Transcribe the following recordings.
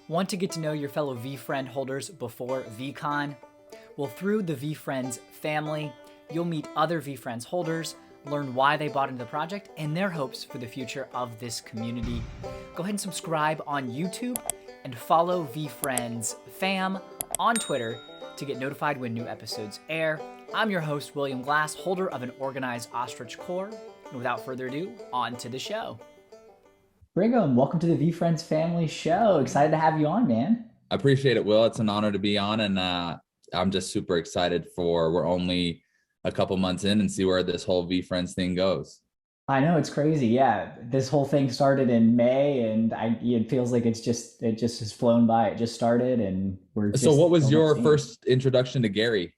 Want to get to know your fellow VeeFriend holders before VeeCon? Well, through the VeeFriends family, you'll meet other VeeFriends holders, learn why they bought into the project, and their hopes for the future of this community. Go ahead and subscribe on YouTube and follow VeeFriends fam on Twitter to get notified when new episodes air. I'm your host, William Glass, holder of an organized ostrich core. And without further ado, on to the show. Brigham, welcome to the VeeFriends family show. Excited to have you on, man. I appreciate it, Will. It's an honor to be on, and I'm just super excited we're only a couple months in and see where this whole VeeFriends thing goes. I know, it's crazy. Yeah, this whole thing started in May, and it feels like it just has flown by. It just started, and we're just. So what was your first introduction to Gary?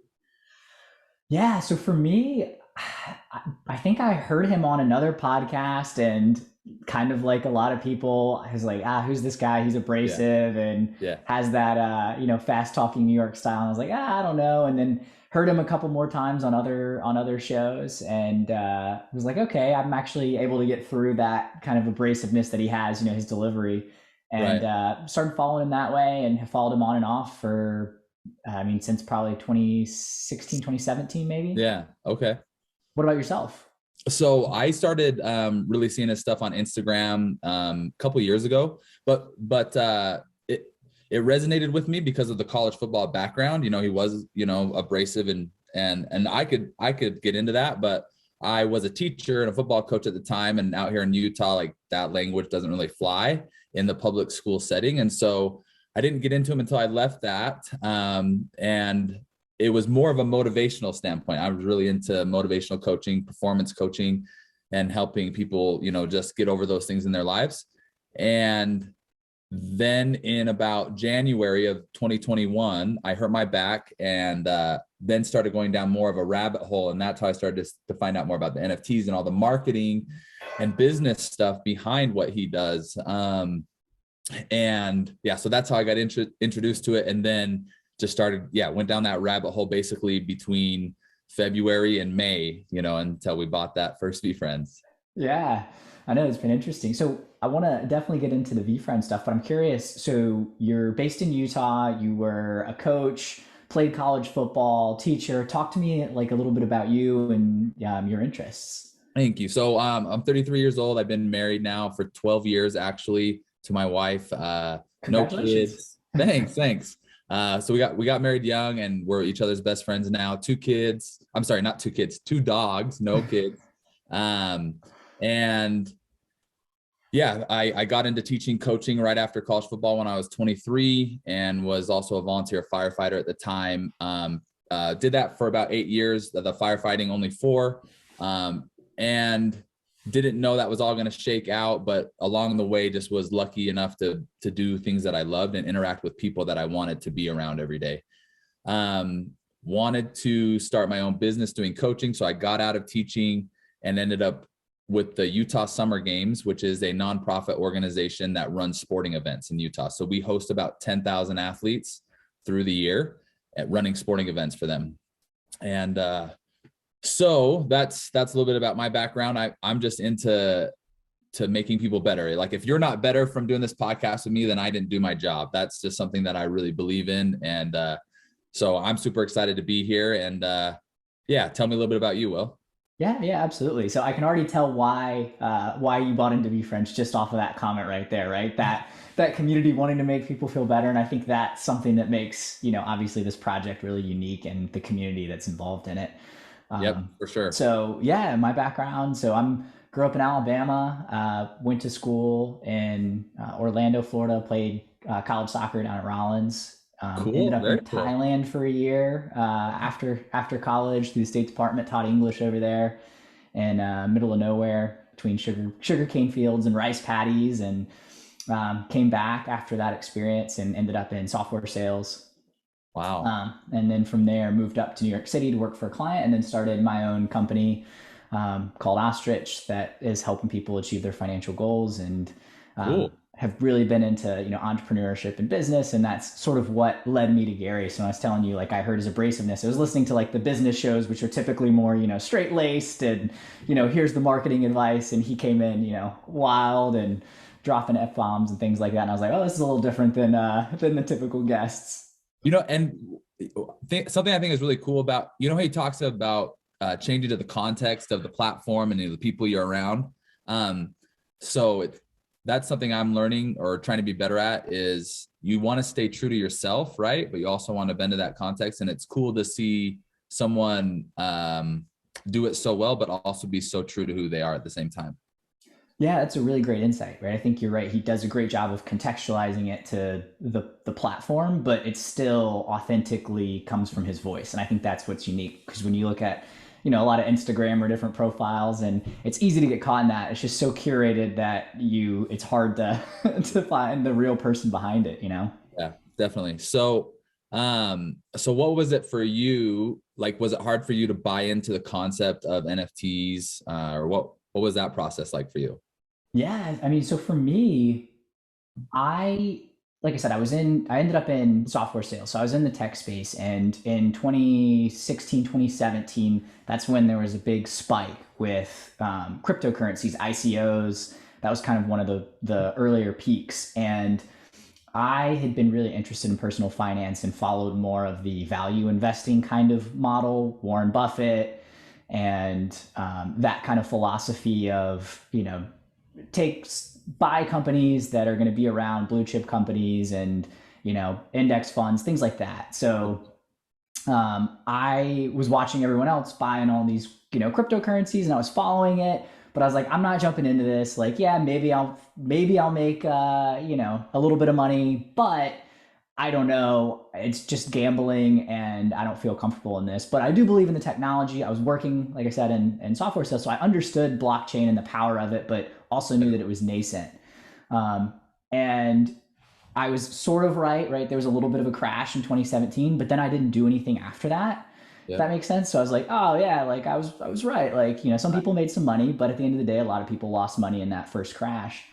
Yeah, so for me, I think I heard him on another podcast, and kind of like a lot of people, I was like, who's this guy? He's abrasive and has that fast talking New York style. And I was like, I don't know. And then heard him a couple more times on other shows, and was like, okay, I'm actually able to get through that kind of abrasiveness that he has, his delivery, and started following him that way, and have followed him on and off for, since probably 2016, 2017, maybe. Yeah. Okay. What about yourself? So I started really seeing his stuff on Instagram a couple years ago, but it resonated with me because of the college football background. He was, abrasive and I could get into that, but I was a teacher and a football coach at the time. And out here in Utah, like that language doesn't really fly in the public school setting. And so I didn't get into him until I left that. And it was more of a motivational standpoint. I was really into motivational coaching, performance coaching, and helping people, just get over those things in their lives. And then in about January of 2021, I hurt my back and then started going down more of a rabbit hole. And that's how I started to find out more about the NFTs and all the marketing and business stuff behind what he does. So that's how I got introduced to it. And then just started, went down that rabbit hole basically between February and May, until we bought that first VeeFriends. Yeah, I know, it's been interesting. So I want to definitely get into the VeeFriends stuff, but I'm curious. So you're based in Utah, you were a coach, played college football, teacher. Talk to me like a little bit about you and your interests. Thank you. So I'm 33 years old. I've been married now for 12 years, actually, to my wife. No kids. Thanks. So we got married young, and we're each other's best friends now. 2 kids. I'm sorry, not 2 kids, 2 dogs, no kids. I got into teaching coaching right after college football when I was 23, and was also a volunteer firefighter at the time. Did that for about 8 years, the firefighting only 4, and didn't know that was all going to shake out, but along the way just was lucky enough to do things that I loved and interact with people that I wanted to be around every day. Wanted to start my own business doing coaching. So I got out of teaching and ended up with the Utah Summer Games, which is a nonprofit organization that runs sporting events in Utah. So we host about 10,000 athletes through the year at running sporting events for them. And, so that's a little bit about my background. I'm just into making people better. Like, if you're not better from doing this podcast with me, then I didn't do my job. That's just something that I really believe in. And so I'm super excited to be here. And tell me a little bit about you, Will. Yeah, absolutely. So I can already tell why you bought into VeeFriends just off of that comment right there, right? That community wanting to make people feel better. And I think that's something that makes, obviously this project really unique, and the community that's involved in it. Yep, for sure. So my background. So grew up in Alabama, went to school in Orlando, Florida, played college soccer down at Rollins. Ended up in Thailand for a year after college through the State Department, taught English over there in middle of nowhere between sugarcane fields and rice paddies, and came back after that experience and ended up in software sales. Wow. And then from there moved up to New York City to work for a client, and then started my own company called Ostrich that is helping people achieve their financial goals, and have really been into, entrepreneurship and business. And that's sort of what led me to Gary. So when I was telling you, like, I heard his abrasiveness, I was listening to like the business shows, which are typically more, straight laced and, here's the marketing advice. And he came in, wild and dropping F-bombs and things like that. And I was like, oh, this is a little different than the typical guests. And something I think is really cool about, how he talks about changing to the context of the platform and the people you're around. So that's something I'm learning or trying to be better at, is you want to stay true to yourself, right? But you also want to bend to that context. And it's cool to see someone do it so well, but also be so true to who they are at the same time. Yeah, that's a really great insight, right? I think you're right. He does a great job of contextualizing it to the platform, but it still authentically comes from his voice. And I think that's what's unique, because when you look at, a lot of Instagram or different profiles, and it's easy to get caught in that. It's just so curated that it's hard to to find the real person behind it, Yeah, definitely. So what was it for you? Like, was it hard for you to buy into the concept of NFTs, or what was that process like for you? Yeah, I mean, so for me, like I said, I ended up in software sales. So I was in the tech space, and in 2016, 2017, that's when there was a big spike with cryptocurrencies, ICOs. That was kind of one of the earlier peaks. And I had been really interested in personal finance and followed more of the value investing kind of model, Warren Buffett, and that kind of philosophy of, buy companies that are going to be around, blue chip companies, and index funds, things like that. So I was watching everyone else buying all these cryptocurrencies, and I was following it, but I was like, I'm not jumping into this. Like, yeah, maybe I'll make a little bit of money, but I don't know. It's just gambling, and I don't feel comfortable in this. But I do believe in the technology. I was working, like I said, in software sales, so I understood blockchain and the power of it, but also knew that it was nascent. And I was sort of right. There was a little bit of a crash in 2017, but then I didn't do anything after that. If that makes sense. So I was like, oh yeah, like I was right. Like, some people made some money, but at the end of the day, a lot of people lost money in that first crash.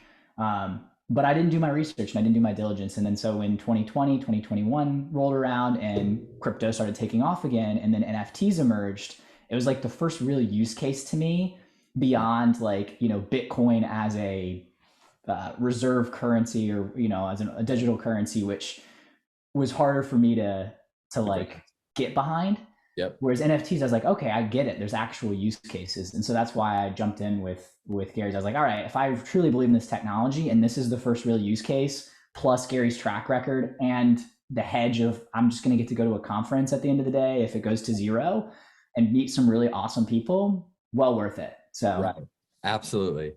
But I didn't do my research, and I didn't do my diligence. And then so when 2020, 2021 rolled around and crypto started taking off again, and then NFTs emerged, it was like the first real use case to me beyond like, Bitcoin as a reserve currency, or, as a digital currency, which was harder for me to like get behind. Yep. Whereas NFTs, I was like, okay, I get it. There's actual use cases. And so that's why I jumped in with Gary's. I was like, all right, if I truly believe in this technology, and this is the first real use case, plus Gary's track record and the hedge of I'm just going to get to go to a conference at the end of the day if it goes to zero, and meet some really awesome people, well worth it. So right. Absolutely.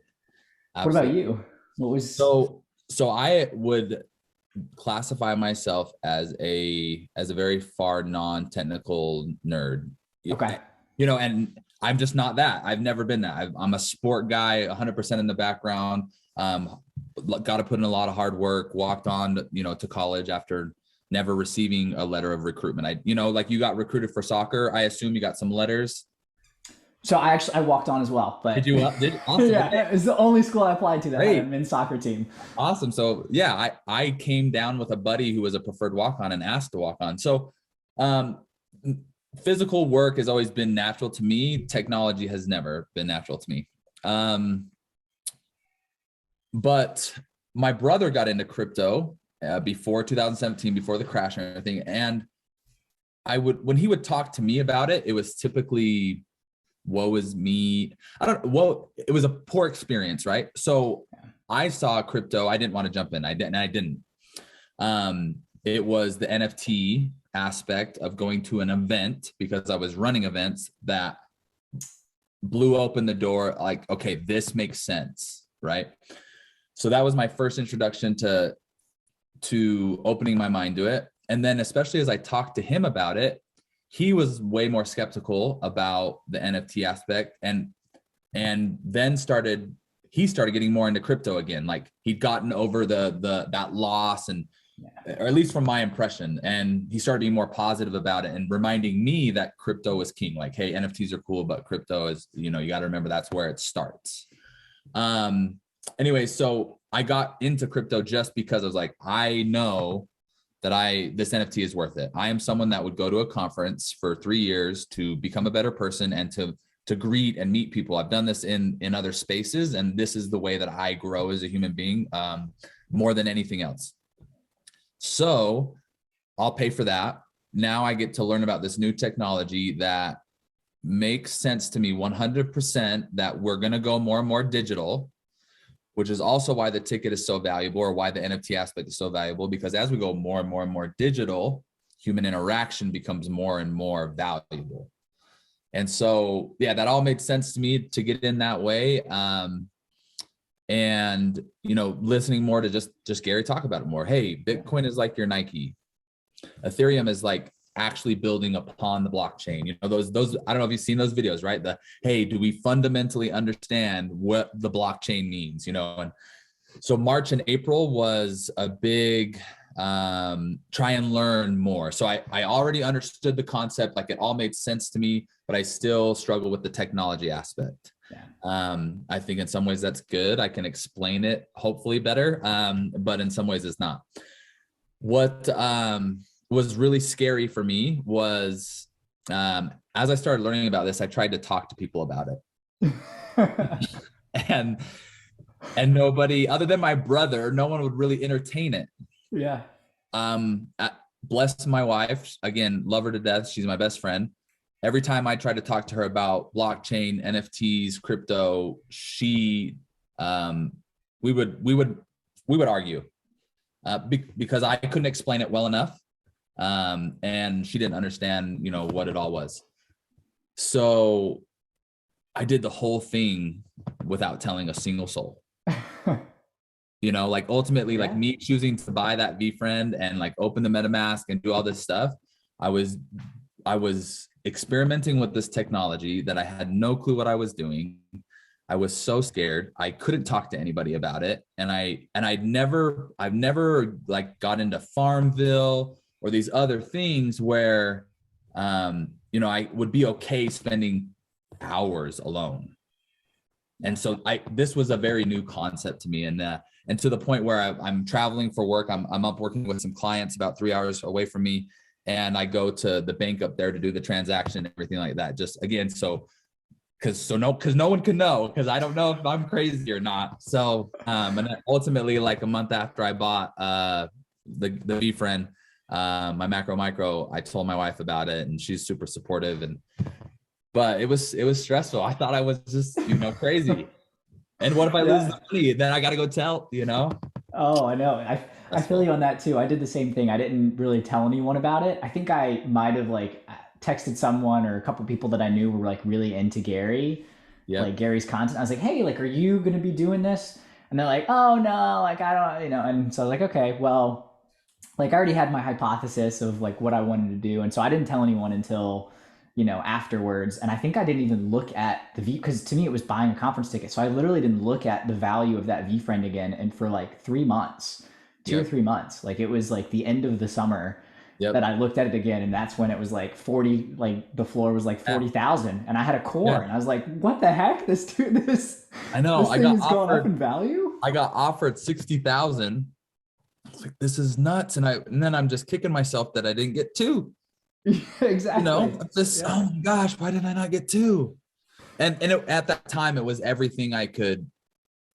What about you? What was so I would classify myself as a very far non-technical nerd. Okay. And I'm just not that. I've never been that. I'm a sport guy, 100% in the background. Got to put in a lot of hard work, walked on, to college after never receiving a letter of recruitment. Like you got recruited for soccer. I assume you got some letters. So I walked on as well, but did you? Awesome. Yeah, it's the only school I applied to that had a men's soccer team. Awesome. So yeah, I came down with a buddy who was a preferred walk-on and asked to walk on. So physical work has always been natural to me. Technology has never been natural to me. But my brother got into crypto before 2017, before the crash and everything. And when he would talk to me about it, it was typically, woe is me. It was a poor experience, right? So I saw crypto. I didn't want to jump in. I didn't. It was the NFT aspect of going to an event, because I was running events, that blew open the door. Like, okay, this makes sense, right? So that was my first introduction to opening my mind to it. And then especially as I talked to him about it, he was way more skeptical about the NFT aspect, and then he started getting more into crypto again. Like he'd gotten over that loss, and or at least from my impression, and he started being more positive about it and reminding me that crypto is king. Like, hey, NFTs are cool, but crypto is, you got to remember that's where it starts. Anyway, so I got into crypto just because I was like, I know that this NFT is worth it. I am someone that would go to a conference for 3 years to become a better person and to to greet and meet people. I've done this in other spaces, and this is the way that I grow as a human being, more than anything else. So I'll pay for that. Now I get to learn about this new technology that makes sense to me 100%, that we're going to go more and more digital, which is also why the ticket is so valuable, or why the NFT aspect is so valuable, because as we go more and more and more digital, human interaction becomes more and more valuable. And so, yeah, that all made sense to me to get in that way. And, you know, listening more to just Gary talk about it more. Hey, Bitcoin is like your Nike. Ethereum is like actually building upon the blockchain. You know, those, I don't know if you've seen those videos, right? Hey, do we fundamentally understand what the blockchain means? You know, and so March and April was a big try and learn more. So I already understood the concept, like it all made sense to me, but I still struggle with the technology aspect. Yeah. I think in some ways that's good. I can explain it hopefully better, but in some ways it's not. What was really scary for me was as I started learning about this, I tried to talk to people about it. and nobody other than my brother, no one would really entertain it. Yeah. Bless my wife, again, love her to death. She's my best friend. Every time I try to talk to her about blockchain, NFTs, crypto, we would argue because I couldn't explain it well enough. And she didn't understand, you know, what it all was. So I did the whole thing without telling a single soul. You know, like ultimately, like me choosing to buy that VeeFriend and like open the MetaMask and do all this stuff, I was experimenting with this technology that I had no clue what I was doing. I was so scared. I couldn't talk to anybody about it. And I've never like got into Farmville or these other things where, you know, I would be okay spending hours alone. And so this was a very new concept to me. And to the point where I'm traveling for work, I'm up working with some clients about 3 hours away from me. And I go to the bank up there to do the transaction and everything like that. Just again, because no one can know, because I don't know if I'm crazy or not. So, and then ultimately, like a month after I bought the VeeFriend, my macro micro, I told my wife about it, and she's super supportive. But it was stressful. I thought I was just, you know, crazy. And what if I lose the money? Then I got to go tell, you know? Oh, I know. I feel you on that too. I did the same thing. I didn't really tell anyone about it. I think I might have like texted someone or a couple people that I knew were like really into Gary, like Gary's content. I was like, hey, like, are you going to be doing this? And they're like, oh no, like, I don't, you know. And so I was like, okay, well, like I already had my hypothesis of like what I wanted to do. And so I didn't tell anyone until, you know, afterwards. And I think I didn't even look at the because to me it was buying a conference ticket. So I literally didn't look at the value of that VeeFriend again. And for like 3 months, 2 or 3 months, like it was like the end of the summer that I looked at it again. And that's when it was like 40, like the floor was like 40,000 and I had a core and I was like, what the heck? I know. This thing is going up in value. I got offered 60,000. I was like, this is nuts. And then I'm just kicking myself that I didn't get 2. Exactly. You know, just oh my gosh, why did I not get 2? And at that time, it was everything I could.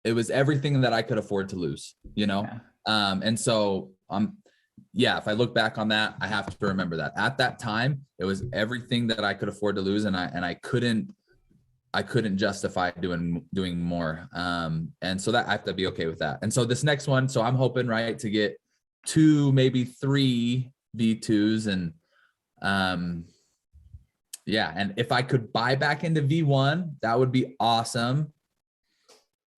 It was everything that I could afford to lose. You know, and so if I look back on that, I have to remember that at that time it was everything that I could afford to lose, and I couldn't justify doing more. And so that I have to be okay with that. And so this next one, so I'm hoping to get 2, maybe 3 V2s and. And if I could buy back into V1, that would be awesome.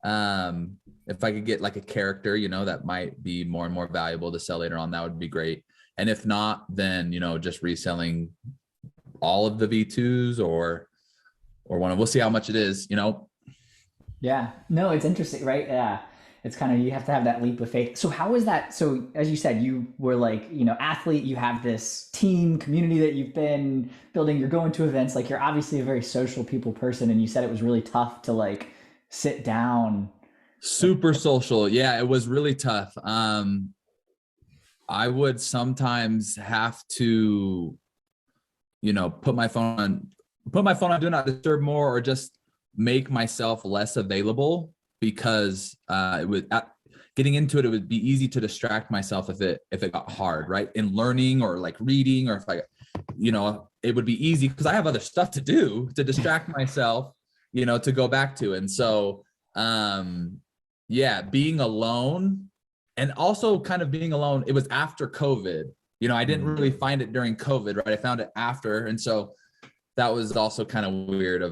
If I could get like a character, you know, that might be more and more valuable to sell later on, that would be great. And if not, then, you know, just reselling all of the V2s or one of, we'll see how much it is, you know? Yeah, no, it's interesting, right? Yeah. It's kind of, you have to have that leap of faith. So how is that? So as you said, you were like, you know, athlete, you have this team community that you've been building, you're going to events, like you're obviously a very social people person. And you said it was really tough to like sit down. Super social. Yeah, it was really tough. I would sometimes have to, you know, put my phone on put my phone on do not disturb more, or just make myself less available, because getting into it, it would be easy to distract myself if it got hard, right? In learning or like reading, or if I, it would be easy because I have other stuff to do to distract myself, to go back to. And so, being alone, and also kind of being alone, it was after COVID. I didn't really find it during COVID, right? I found it after. And so that was also kind of weird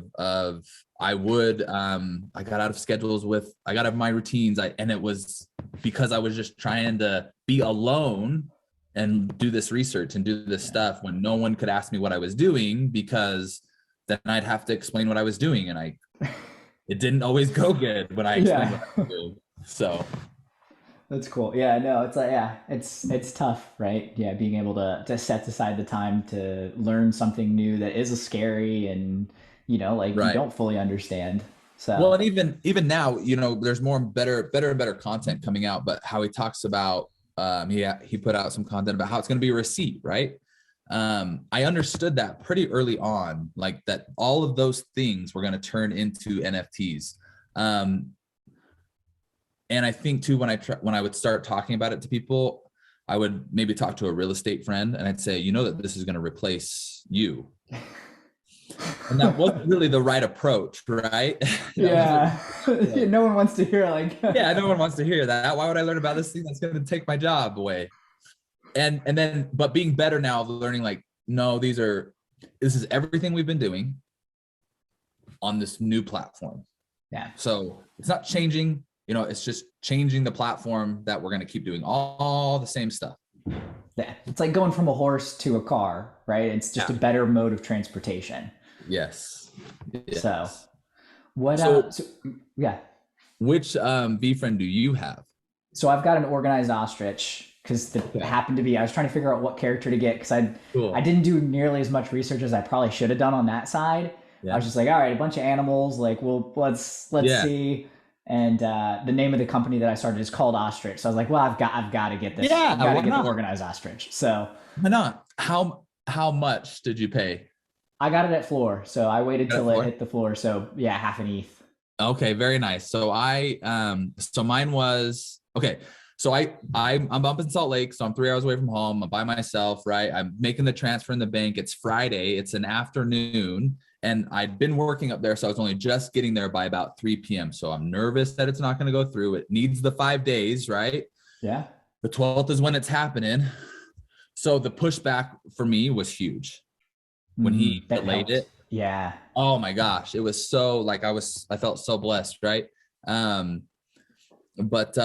I got out of schedules I got out of my routines. And it was because I was just trying to be alone and do this research and do this stuff when no one could ask me what I was doing, because then I'd have to explain what I was doing. And it didn't always go good when I explained what I was doing. So that's cool. Yeah, no, it's like, it's tough, right? Yeah. Being able to set aside the time to learn something new that is scary and, you don't fully understand. So, well, and even now, there's more better and better content coming out, but how he talks about, he put out some content about how it's going to be a receipt, right? I understood that pretty early on, like that all of those things were going to turn into NFTs. And I think too, when I would start talking about it to people, I would maybe talk to a real estate friend and I'd say, that this is going to replace you. And that wasn't really the right approach, right? Yeah. No one wants to hear no one wants to hear that. Why would I learn about this thing that's going to take my job away? And then, but being better now of learning, like, no, this is everything we've been doing on this new platform. Yeah. So it's not changing, it's just changing the platform that we're going to keep doing all the same stuff. Yeah. It's like going from a horse to a car, right? It's just a better mode of transportation. Yes. So what, yeah. Which VeeFriend do you have? So I've got an organized ostrich, because it happened to be, I was trying to figure out what character to get, because I didn't do nearly as much research as I probably should have done on that side. Yeah. I was just like, all right, a bunch of animals, like, well, let's see. And the name of the company that I started is called Ostrich. So I was like, well, I've got to get this. Yeah, I've got to get the organized ostrich. So why not? How much did you pay? I got it at floor. So I waited till it hit the floor. So yeah, half an ETH. Okay, very nice. So so mine was okay. So I'm up in Salt Lake, so I'm 3 hours away from home. I'm by myself, right? I'm making the transfer in the bank. It's Friday. It's an afternoon. And I'd been working up there, so I was only just getting there by about 3 p.m. So I'm nervous that it's not going to go through. It needs the 5 days, right? Yeah. The 12th is when it's happening. So the pushback for me was huge when he delayed it. Yeah. Oh my gosh. It was so like, I felt so blessed, right? But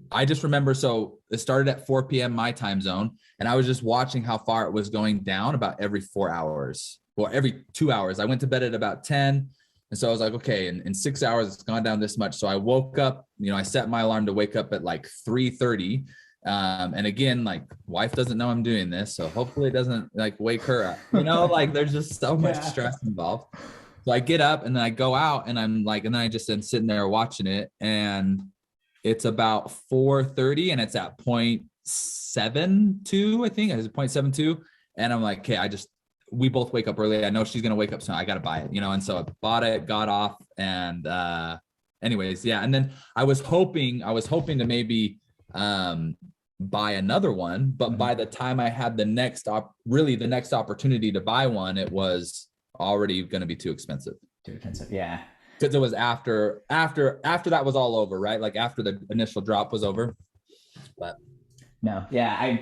I just remember, so it started at 4 p.m. my time zone, and I was just watching how far it was going down about every 4 hours. Well, every 2 hours. I went to bed at about 10. And so I was like, okay, in 6 hours, it's gone down this much. So I woke up, I set my alarm to wake up at like 3:30. And again, like, wife doesn't know I'm doing this, so hopefully it doesn't like wake her up, like there's just so much stress involved. So I get up and then I go out and I'm like, and then I just am sitting there watching it, and it's about 4:30 and it's at 0.72, I think. It's 0.72. And I'm like, okay, we both wake up early. I know she's going to wake up soon. I got to buy it, and so I bought it, got off, and anyways, yeah. And then I was hoping to maybe buy another one, but by the time I had the next opportunity to buy one, it was already going to be too expensive. Yeah. Because it was after that was all over, right? Like after the initial drop was over. But no, yeah,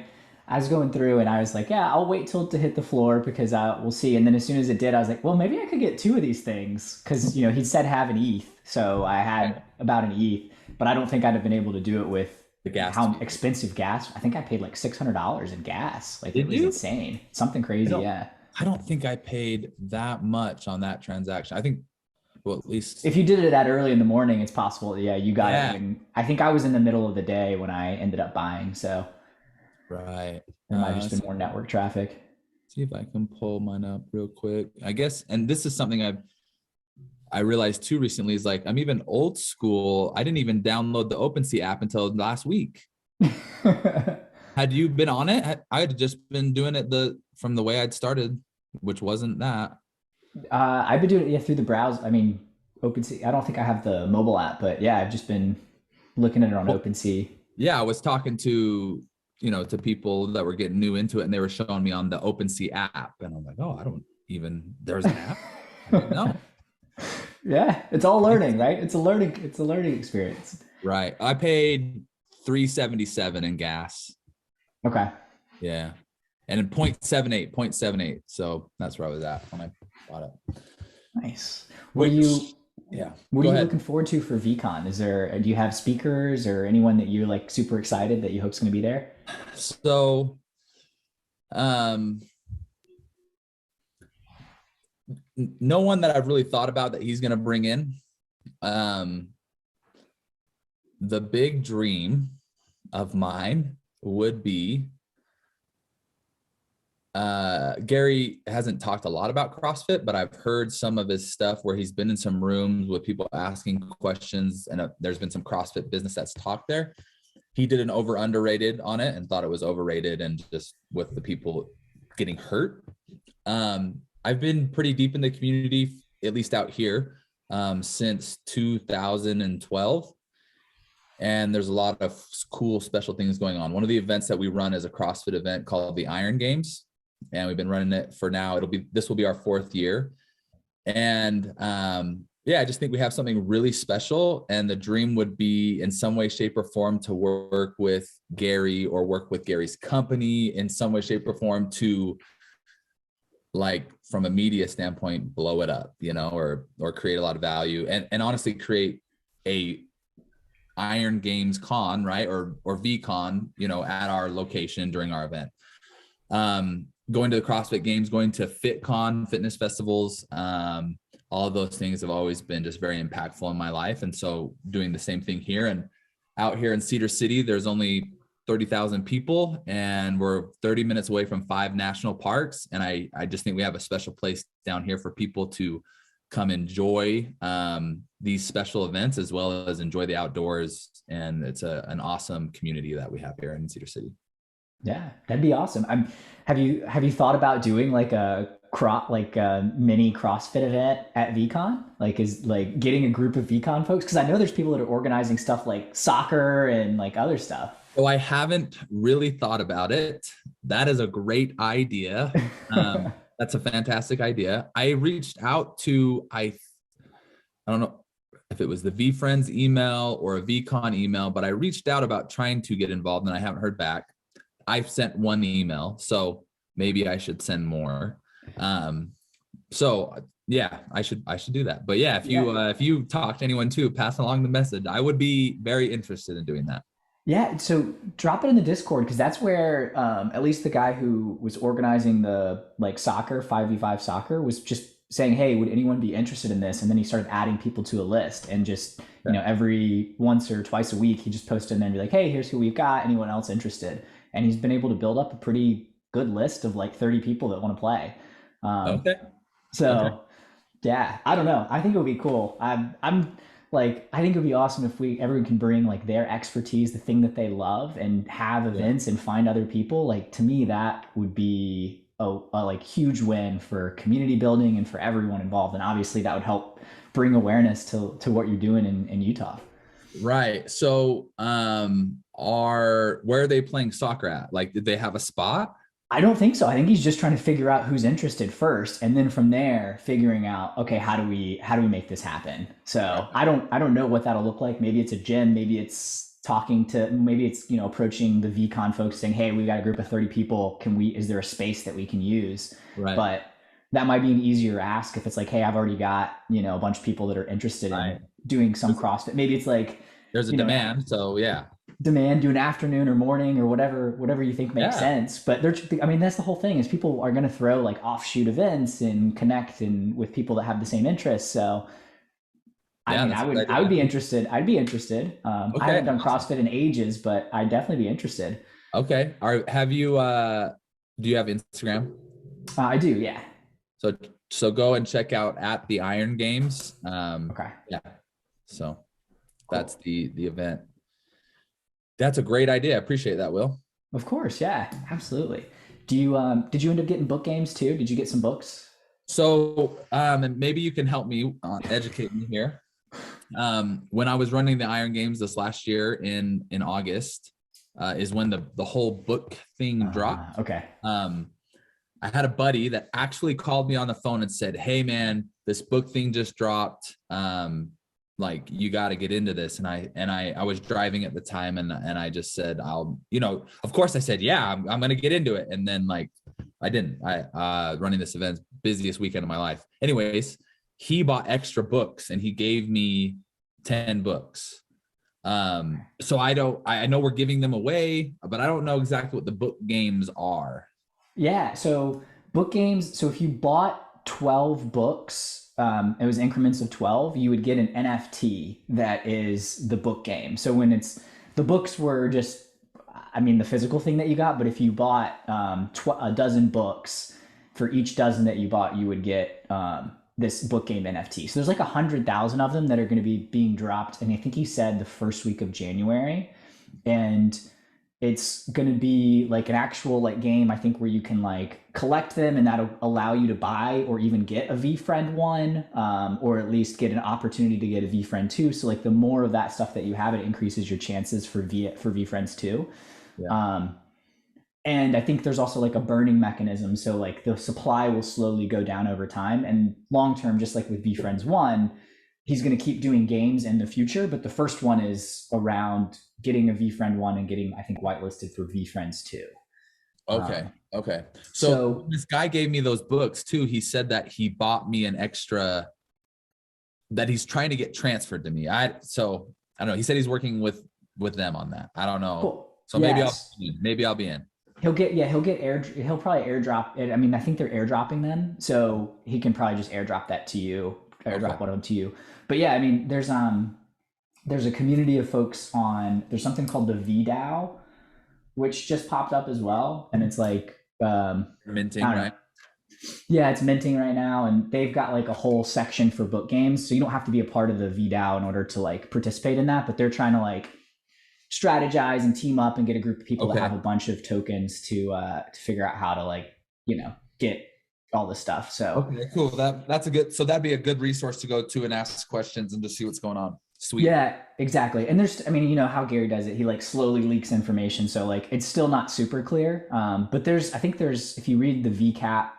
I was going through and I was like, yeah, I'll wait till it to hit the floor because we'll see. And then as soon as it did, I was like, well, maybe I could get 2 of these things, because he said have an ETH, so I had about an ETH, but I don't think I'd have been able to do it with the gas. How expensive gas? I think I paid like $600 in gas. Like, it was insane, something crazy. Yeah, I don't think I paid that much on that transaction. I think, well, at least if you did it that early in the morning, it's possible. Yeah, you got it. And I think I was in the middle of the day when I ended up buying. So. Right. There might have just been more network traffic. See if I can pull mine up real quick. I guess, and this is something I realized too recently, is like, I'm even old school. I didn't even download the OpenSea app until last week. Had you been on it? I had just been doing it from the way I'd started, which wasn't that. I've been doing it through the browser. I mean, OpenSea. I don't think I have the mobile app, but yeah, I've just been looking at it on Well, OpenSea. yeah, I was talking to, to people that were getting new into it, and they were showing me on the OpenSea app, and I'm like, oh, I don't even, there's an app. I didn't know. Yeah, it's all learning, right? It's a learning experience. Right. I paid 377 in gas. Okay. Yeah. And in 0.78. So that's where I was at when I bought it. Nice. What are Which, you yeah. what are Go you ahead. looking forward to for VeeCon? Do you have speakers or anyone that you're like super excited that you hope's going to be there? So, um, no one that I've really thought about that he's going to bring in. Um, the big dream of mine would be, Gary hasn't talked a lot about CrossFit, but I've heard some of his stuff where he's been in some rooms with people asking questions, and there's been some CrossFit business that's talked there. He did an over underrated on it and thought it was overrated, and just with the people getting hurt. I've been pretty deep in the community, at least out here, since 2012. And there's a lot of cool special things going on. One of the events that we run is a CrossFit event called the Iron Games. And we've been running it for now. This will be our 4th year. And yeah, I just think we have something really special. And the dream would be in some way, shape, or form to work with Gary or work with Gary's company in some way, shape, or form to, like, from a media standpoint, blow it up, or create a lot of value and honestly create a Iron Games Con, right? Or VeeCon, at our location during our event. Going to the CrossFit Games, going to FitCon, fitness festivals, all of those things have always been just very impactful in my life. And so doing the same thing here, and out here in Cedar City, there's only 30,000 people and we're 30 minutes away from 5 national parks. And I just think we have a special place down here for people to come enjoy these special events as well as enjoy the outdoors. And it's an awesome community that we have here in Cedar City. Yeah, that'd be awesome. Have you thought about doing like a mini CrossFit event at VeeCon? Like, is like getting a group of VeeCon folks? Because I know there's people that are organizing stuff like soccer and like other stuff. So I haven't really thought about it. That is a great idea. That's a fantastic idea. I reached out to, I don't know if it was the VeeFriends email or a VeeCon email, but I reached out about trying to get involved and I haven't heard back. I've sent one email, so maybe I should send more. So yeah, I should do that. But yeah, if you talk to anyone too, pass along the message. I would be very interested in doing that. Yeah, so drop it in the Discord because that's where at least the guy who was organizing the like soccer 5v5 soccer was just saying, "Hey, would anyone be interested in this?" And then he started adding people to a list, and just every once or twice a week he just posted and then be like, "Hey, here's who we've got. Anyone else interested?" And he's been able to build up a pretty good list of like 30 people that want to play. Okay. So Okay. yeah, I don't know. I think it would be cool. I'm like, I think it would be awesome if everyone can bring like their expertise, the thing that they love, and have events and find other people. Like, to me, that would be a like huge win for community building and for everyone involved. And obviously that would help bring awareness to what you're doing in Utah. Right. So where are they playing soccer at? Like, did they have a spot? I don't think so. I think he's just trying to figure out who's interested first, and then from there, figuring out, okay, how do we make this happen? So I don't know what that'll look like. Maybe it's a gym. Maybe it's approaching the VeeCon folks saying, hey, we've got a group of 30 people. Is there a space that we can use? Right. But that might be an easier ask if it's like, hey, I've already got a bunch of people that are interested in doing some CrossFit. Maybe it's like there's a demand. So yeah. Demand, do an afternoon or morning or whatever you think makes sense. But that's the whole thing, is people are going to throw like offshoot events and connect with people that have the same interests. So I would be interested. I'd be interested. I haven't done CrossFit in ages, but I'd definitely be interested. Okay. Do you have Instagram? I do. Yeah. So go and check out at the Iron Games. Okay. Yeah. So that's the event. That's a great idea. I appreciate that, Will. Of course. Yeah, absolutely. Did you end up getting book games too? Did you get some books? So, and maybe you can help me educate me here. When I was running the Iron Games this last year in August, is when the whole book thing dropped. Okay. I had a buddy that actually called me on the phone and said, "Hey man, this book thing just dropped. Like you got to get into this." And I was driving at the time, and I just said, "I'll," of course I said, "Yeah, I'm going to get into it." And then like I didn't. Running this event's busiest weekend of my life. Anyways, he bought extra books and he gave me 10 books. So I know we're giving them away, but I don't know exactly what the book games are. Yeah. So book games. So if you bought 12 books, it was increments of 12, you would get an NFT that is the book game. So when the books were just, I mean, the physical thing that you got, but if you bought a dozen books, for each dozen that you bought, you would get this book game NFT. So there's like 100,000 of them that are going to be being dropped. And I think he said the first week of January. And it's going to be like an actual like game, I think, where you can like collect them, and that'll allow you to buy or even get a VeeFriend 1, or at least get an opportunity to get a VeeFriend 2. So like the more of that stuff that you have, it increases your chances for VeeFriends 2. Yeah. And I think there's also like a burning mechanism. So like the supply will slowly go down over time, and long term, just like with VeeFriends 1, he's going to keep doing games in the future, but the first one is around getting a VeeFriend 1 and getting, I think, whitelisted for VeeFriends 2. Okay. Okay. So this guy gave me those books too. He said that he bought me an extra that he's trying to get transferred to me. I don't know. He said he's working with them on that. I don't know. Cool. So maybe I'll be in. He'll probably airdrop it. I mean, I think they're airdropping them, so he can probably just airdrop that to you, airdrop one of them to you. But yeah, I mean, there's a community of folks there's something called the VDAO, which just popped up as well. And it's like, minting, right? Yeah, it's minting right now. And they've got like a whole section for book games. So you don't have to be a part of the VDAO in order to like participate in that, but they're trying to like strategize and team up and get a group of people that have a bunch of tokens to figure out how to like, get all this stuff. So okay, cool. That'd be a good resource to go to and ask questions and just see what's going on. Sweet. Yeah, exactly. And there's, I mean, you know how Gary does it. He like slowly leaks information. So like, it's still not super clear. But if you read the VCAT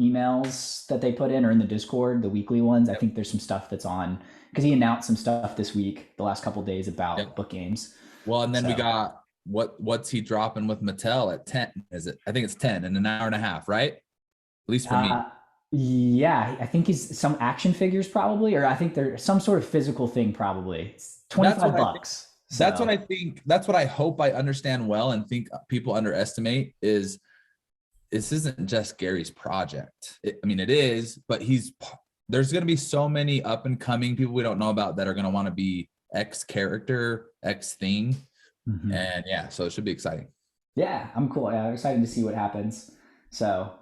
emails that they put in, or in the Discord, the weekly ones, I think there's some stuff that's on, because he announced some stuff this week, the last couple of days about book games. Well, and then we got what's he dropping with Mattel at 10? Is it? I think it's 10 in an hour and a half, right? At least for me. Yeah, I think he's some action figures probably, or I think there's some sort of physical thing probably. It's $25. That's what I think. That's what I hope I understand well, and think people underestimate is this isn't just Gary's project. I mean, it is, but there's going to be so many up and coming people we don't know about that are going to want to be X character, X thing. Mm-hmm. And yeah, so it should be exciting. Yeah, I'm cool. Yeah, I'm excited to see what happens. So,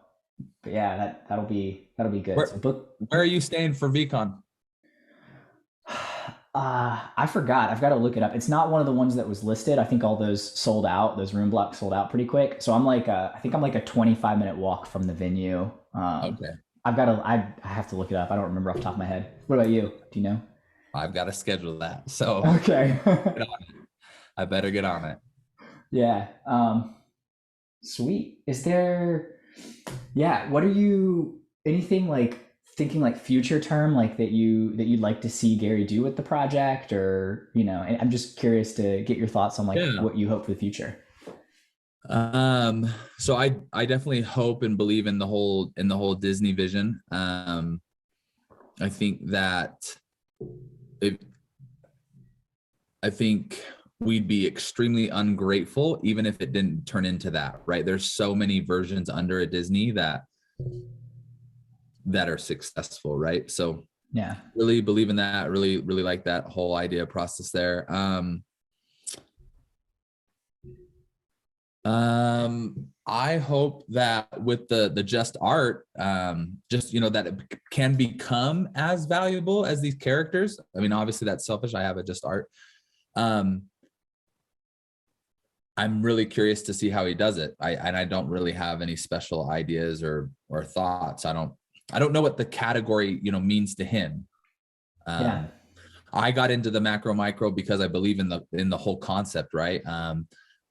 but yeah, that'll be good. Where are you staying for VeeCon? I forgot. I've got to look it up. It's not one of the ones that was listed. I think all those sold out. Those room blocks sold out pretty quick. So I think I'm like a 25-minute walk from the venue. Okay. I have to look it up. I don't remember off the top of my head. What about you? Do you know? I've got to schedule that. So okay. I better get on it. Yeah. Sweet. Is there, what are you, anything like thinking like future term, like that you'd like to see Gary do with the project, or, I'm just curious to get your thoughts on what you hope for the future. So I definitely hope and believe in the whole Disney vision. I think that I think we'd be extremely ungrateful even if it didn't turn into that, right? There's so many versions under a Disney that are successful, right? So yeah, really believe in that, really like that whole idea process there. I hope that with the just art, that it can become as valuable as these characters. I mean, obviously that's selfish. I have a just art. I'm really curious to see how he does it. I don't really have any special ideas or thoughts. I don't know what the category, means to him. Yeah. I got into the macro micro because I believe in the whole concept, right?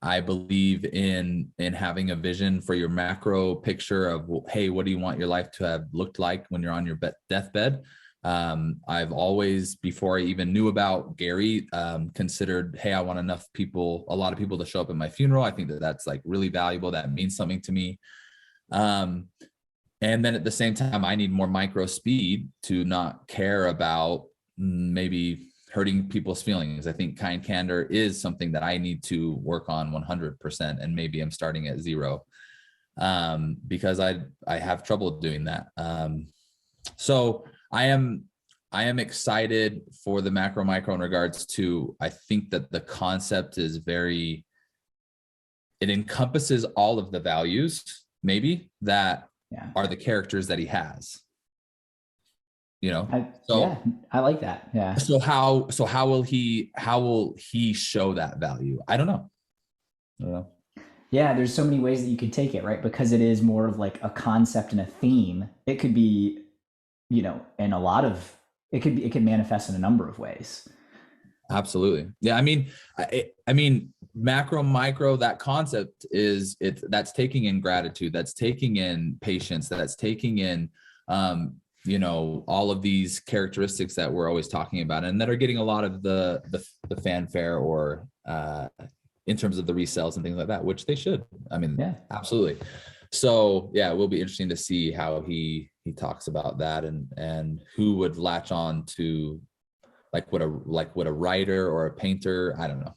I believe in having a vision for your macro picture of, hey, what do you want your life to have looked like when you're on your deathbed? I've always, before I even knew about Gary, considered, hey, I want a lot of people to show up at my funeral. I think that that's like really valuable. That means something to me. And then at the same time, I need more micro speed to not care about maybe hurting people's feelings. I think kind candor is something that I need to work on 100%. And maybe I'm starting at 0 because I have trouble doing that. So I am excited for the macro micro in regards to, I think that the concept is it encompasses all of the values maybe that are the characters that he has, I like that. Yeah. So how will he show that value? I don't know. Yeah, there's so many ways that you could take it, right? Because it is more of like a concept and a theme. It could be, in it could manifest in a number of ways. Absolutely. Yeah. I mean, macro, micro, that concept that's taking in gratitude, that's taking in patience, that's taking in, all of these characteristics that we're always talking about and that are getting a lot of the fanfare or, in terms of the resales and things like that, which they should. Absolutely. So yeah, it will be interesting to see how he talks about that and who would latch on to what a writer or a painter. I don't know.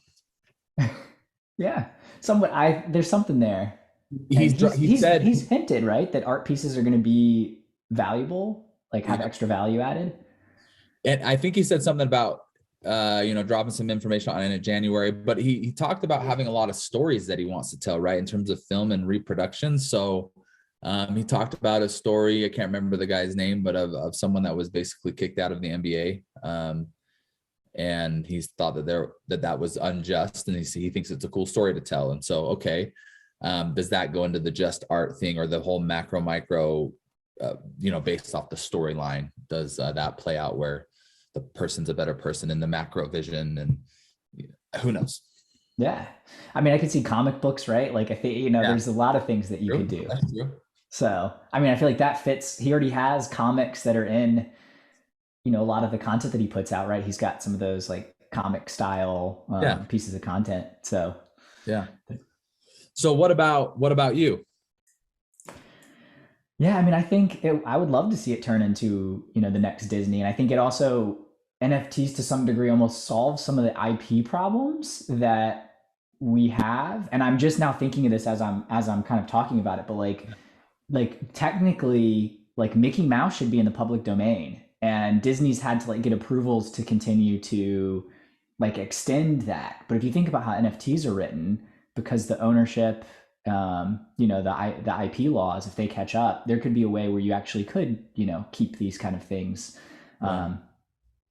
Yeah. There's something there. He's hinted, right, that art pieces are going to be valuable, like have extra value added. And I think he said something about, dropping some information on it in January, but he talked about having a lot of stories that he wants to tell, right, in terms of film and reproduction. So he talked about a story, I can't remember the guy's name, but of someone that was basically kicked out of the NBA. And he's thought that was unjust, and he thinks it's a cool story to tell. And so, okay, does that go into the just art thing or the whole macro micro, based off the storyline? Does that play out where the person's a better person in the macro vision? And who knows? Yeah, I could see comic books, right? Like I think there's a lot of things that you could do. That's true. So I feel like that fits. He already has comics that are in, a lot of the content that he puts out, right? He's got some of those like comic style pieces of content. So yeah. So what about you? Yeah, I think I would love to see it turn into, the next Disney. And I think it also, NFTs to some degree almost solves some of the IP problems that we have. And I'm just now thinking of this as I'm kind of talking about it, but like technically, like Mickey Mouse should be in the public domain. And Disney's had to get approvals to continue to extend that. But if you think about how NFTs are written, because the ownership, the IP laws, if they catch up, there could be a way where you actually could, keep these kind of things,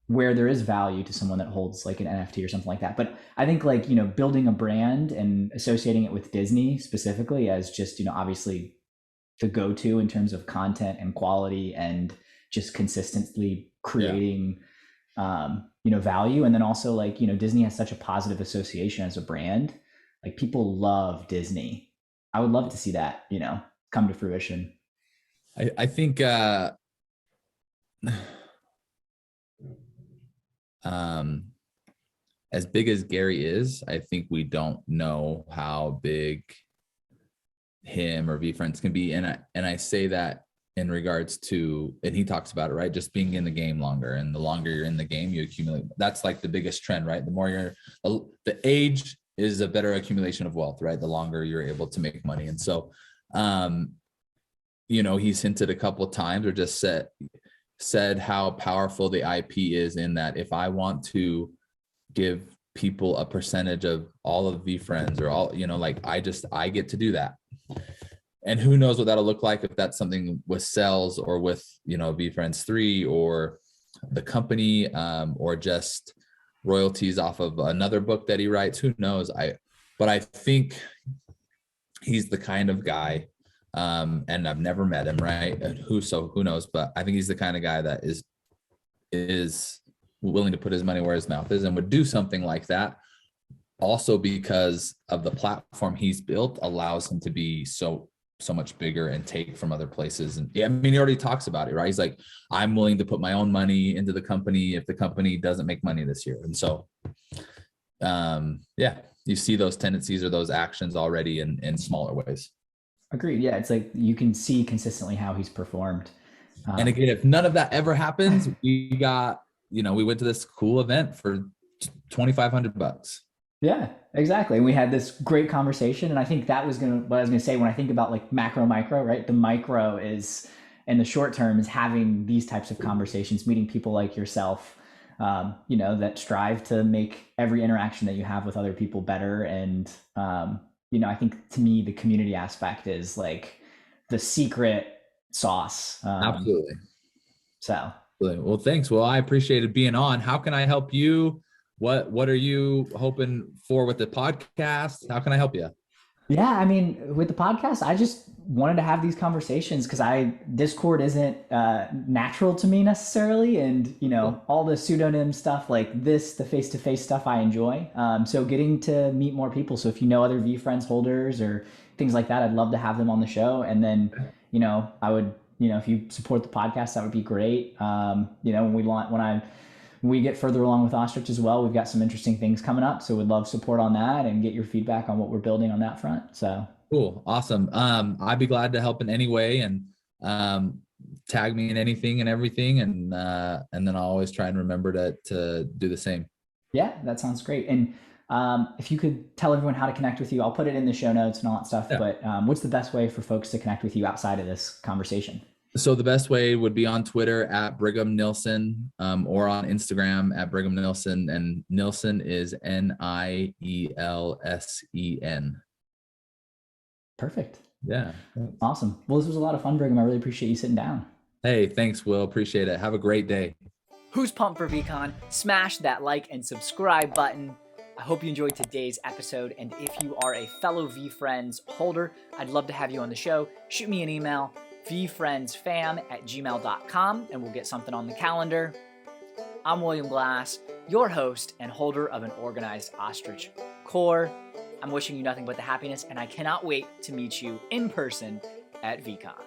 where there is value to someone that holds like an NFT or something like that. But I think building a brand and associating it with Disney specifically as just, obviously the go-to in terms of content and quality and just consistently creating, value. And then also Disney has such a positive association as a brand. Like people love Disney. I would love to see that, come to fruition. I think, as big as Gary is, I think we don't know how big him or VeeFriends can be. And I say that in regards to, and he talks about it, right? Just being in the game longer, and the longer you're in the game, you accumulate. That's like the biggest trend, right? The more the age is a better accumulation of wealth, right? The longer you're able to make money. And so, he's hinted a couple of times or just said how powerful the IP is, in that if I want to give people a percentage of all of VeeFriends or all, I get to do that. And who knows what that'll look like, if that's something with sales or with, VeeFriends 3 or the company, or just royalties off of another book that he writes, who knows? But I think he's the kind of guy And I've never met him, right? And who knows? But I think he's the kind of guy that is willing to put his money where his mouth is and would do something like that. Also, because of the platform he's built, allows him to be so much bigger and take from other places. And yeah, I mean, he already talks about it, right? He's like, I'm willing to put my own money into the company if the company doesn't make money this year. And so, yeah, you see those tendencies or those actions already in smaller ways. Agreed. Yeah, it's like you can see consistently how he's performed. And again, if none of that ever happens, we went to this cool event for $2,500. Yeah, exactly. And we had this great conversation. And I think that was what I was gonna say when I think about like macro, micro, right? The micro is, in the short term, is having these types of conversations, meeting people like yourself, that strive to make every interaction that you have with other people better. And, I think to me, the community aspect is like the secret sauce. Absolutely. So. Well, thanks. Well, I appreciated being on. How can I help you? What are you hoping for with the podcast? How can I help you? Yeah, I mean, with the podcast, I just wanted to have these conversations because Discord isn't natural to me necessarily, and all the pseudonym stuff like this, the face-to-face stuff, I enjoy. So getting to meet more people. So if you know other VeeFriends holders or things like that, I'd love to have them on the show. And then, I would, if you support the podcast, that would be great. When we get further along with Ostrich as well, we've got some interesting things coming up. So we'd love support on that and get your feedback on what we're building on that front. So cool. Awesome. I'd be glad to help in any way, and tag me in anything and everything. And then I'll always try and remember to do the same. Yeah, that sounds great. And if you could tell everyone how to connect with you, I'll put it in the show notes and all that stuff. Yeah. But what's the best way for folks to connect with you outside of this conversation? So the best way would be on Twitter at Brigham Nielsen, or on Instagram at Brigham Nielsen, and Nielsen is Nielsen. Perfect. Yeah. Awesome. Well, this was a lot of fun, Brigham. I really appreciate you sitting down. Hey, thanks, Will. Appreciate it. Have a great day. Who's pumped for VeeCon? Smash that like and subscribe button. I hope you enjoyed today's episode, and if you are a fellow VeeFriends holder, I'd love to have you on the show. Shoot me an email, VeeFriendsFam@gmail.com, and we'll get something on the calendar. I'm William Glass, your host and holder of an organized ostrich core. I'm wishing you nothing but the happiness, and I cannot wait to meet you in person at VeeCon.